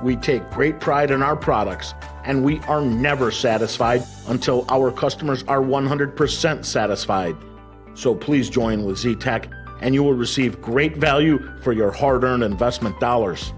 We take great pride in our products, and we are never satisfied until our customers are 100% satisfied. So please join with Zetec, and you will receive great value for your hard-earned investment dollars.